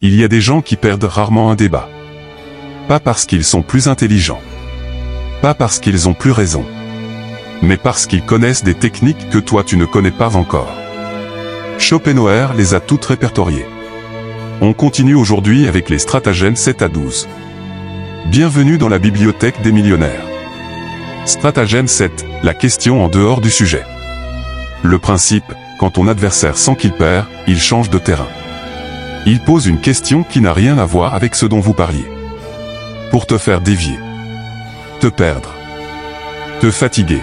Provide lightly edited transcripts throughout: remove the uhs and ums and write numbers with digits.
Il y a des gens qui perdent rarement un débat. Pas parce qu'ils sont plus intelligents. Pas parce qu'ils ont plus raison. Mais parce qu'ils connaissent des techniques que toi tu ne connais pas encore. Schopenhauer les a toutes répertoriées. On continue aujourd'hui avec les stratagèmes 7 à 12. Bienvenue dans la bibliothèque des millionnaires. Stratagème 7, la question en dehors du sujet. Le principe, quand ton adversaire sent qu'il perd, il change de terrain. Il pose une question qui n'a rien à voir avec ce dont vous parliez. Pour te faire dévier. Te perdre. Te fatiguer.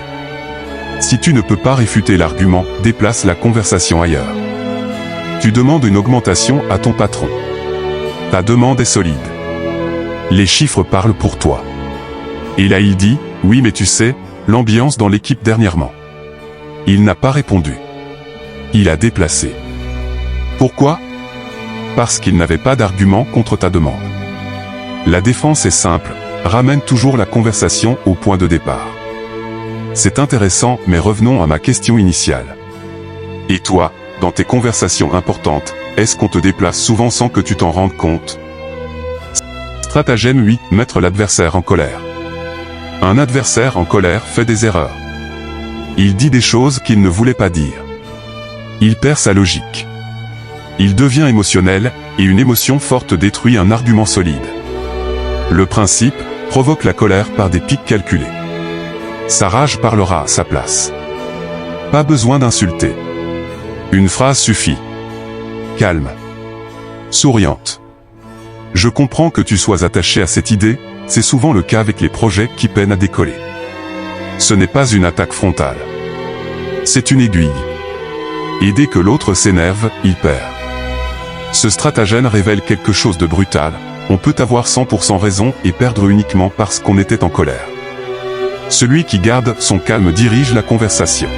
Si tu ne peux pas réfuter l'argument, déplace la conversation ailleurs. Tu demandes une augmentation à ton patron. Ta demande est solide. Les chiffres parlent pour toi. Et là il dit, oui mais tu sais, l'ambiance dans l'équipe dernièrement. Il n'a pas répondu. Il a déplacé. Pourquoi ? Parce qu'il n'avait pas d'argument contre ta demande. La défense est simple, ramène toujours la conversation au point de départ. C'est intéressant, mais revenons à ma question initiale. Et toi, dans tes conversations importantes, est-ce qu'on te déplace souvent sans que tu t'en rendes compte ? Stratagème 8, mettre l'adversaire en colère. Un adversaire en colère fait des erreurs. Il dit des choses qu'il ne voulait pas dire. Il perd sa logique. Il devient émotionnel, et une émotion forte détruit un argument solide. Le principe provoque la colère par des pics calculés. Sa rage parlera à sa place. Pas besoin d'insulter. Une phrase suffit. Calme. Souriante. Je comprends que tu sois attaché à cette idée, c'est souvent le cas avec les projets qui peinent à décoller. Ce n'est pas une attaque frontale. C'est une aiguille. Et dès que l'autre s'énerve, il perd. Ce stratagème révèle quelque chose de brutal, on peut avoir 100% raison et perdre uniquement parce qu'on était en colère. Celui qui garde son calme dirige la conversation.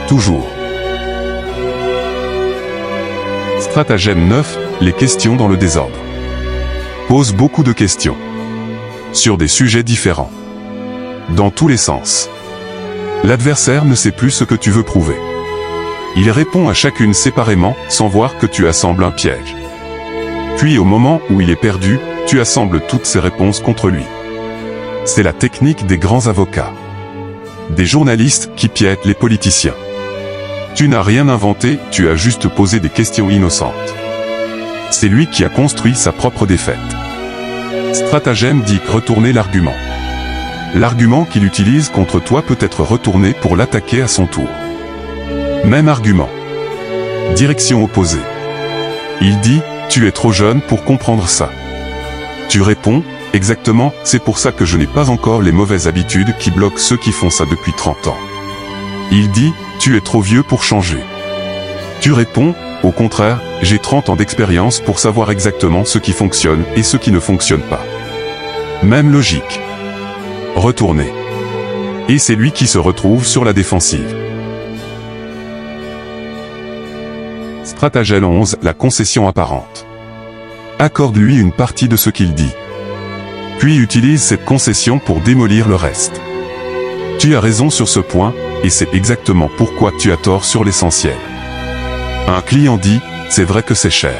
Toujours. Stratagème 9, les questions dans le désordre. Pose beaucoup de questions. Sur des sujets différents. Dans tous les sens. L'adversaire ne sait plus ce que tu veux prouver. Il répond à chacune séparément, sans voir que tu assembles un piège. Puis au moment où il est perdu, tu assembles toutes ses réponses contre lui. C'est la technique des grands avocats. Des journalistes qui piètent les politiciens. Tu n'as rien inventé, tu as juste posé des questions innocentes. C'est lui qui a construit sa propre défaite. Stratagème dit retourner l'argument. L'argument qu'il utilise contre toi peut être retourné pour l'attaquer à son tour. Même argument. Direction opposée. Il dit, tu es trop jeune pour comprendre ça. Tu réponds, exactement, c'est pour ça que je n'ai pas encore les mauvaises habitudes qui bloquent ceux qui font ça depuis 30 ans. Il dit, tu es trop vieux pour changer. Tu réponds, au contraire, j'ai 30 ans d'expérience pour savoir exactement ce qui fonctionne et ce qui ne fonctionne pas. Même logique. Retourner. Et c'est lui qui se retrouve sur la défensive. Stratagème 11, la concession apparente. Accorde-lui une partie de ce qu'il dit. Puis utilise cette concession pour démolir le reste. Tu as raison sur ce point, et c'est exactement pourquoi tu as tort sur l'essentiel. Un client dit, c'est vrai que c'est cher.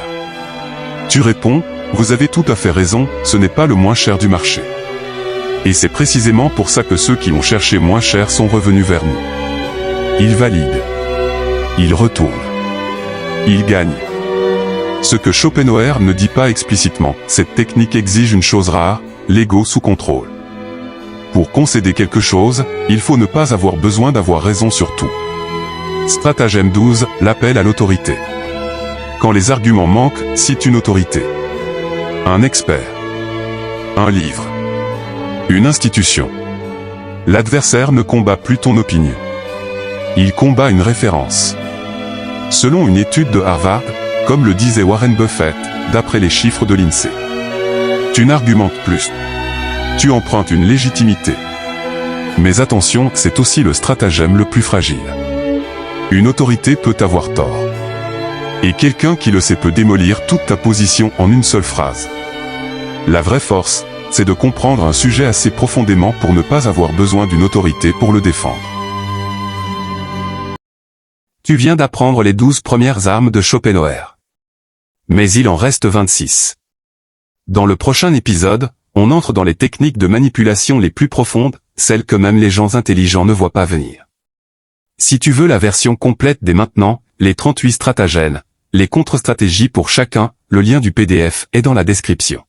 Tu réponds, vous avez tout à fait raison, ce n'est pas le moins cher du marché. Et c'est précisément pour ça que ceux qui ont cherché moins cher sont revenus vers nous. Ils valident. Ils retournent. Ils gagnent. Ce que Schopenhauer ne dit pas explicitement, cette technique exige une chose rare, l'ego sous contrôle. Pour concéder quelque chose, il faut ne pas avoir besoin d'avoir raison sur tout. Stratagème 12, l'appel à l'autorité. Quand les arguments manquent, cite une autorité. Un expert. Un livre. Une institution. L'adversaire ne combat plus ton opinion. Il combat une référence. Selon une étude de Harvard, comme le disait Warren Buffett, d'après les chiffres de l'INSEE. Tu n'argumentes plus. Tu empruntes une légitimité. Mais attention, c'est aussi le stratagème le plus fragile. Une autorité peut avoir tort. Et quelqu'un qui le sait peut démolir toute ta position en une seule phrase. La vraie force, c'est de comprendre un sujet assez profondément pour ne pas avoir besoin d'une autorité pour le défendre. Tu viens d'apprendre les 12 premières armes de Schopenhauer. Mais il en reste 26. Dans le prochain épisode, on entre dans les techniques de manipulation les plus profondes, celles que même les gens intelligents ne voient pas venir. Si tu veux la version complète dès maintenant, les 38 stratagèmes, les contre-stratégies pour chacun, le lien du PDF est dans la description.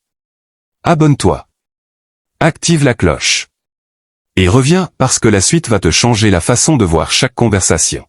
Abonne-toi. Active la cloche. Et reviens parce que la suite va te changer la façon de voir chaque conversation.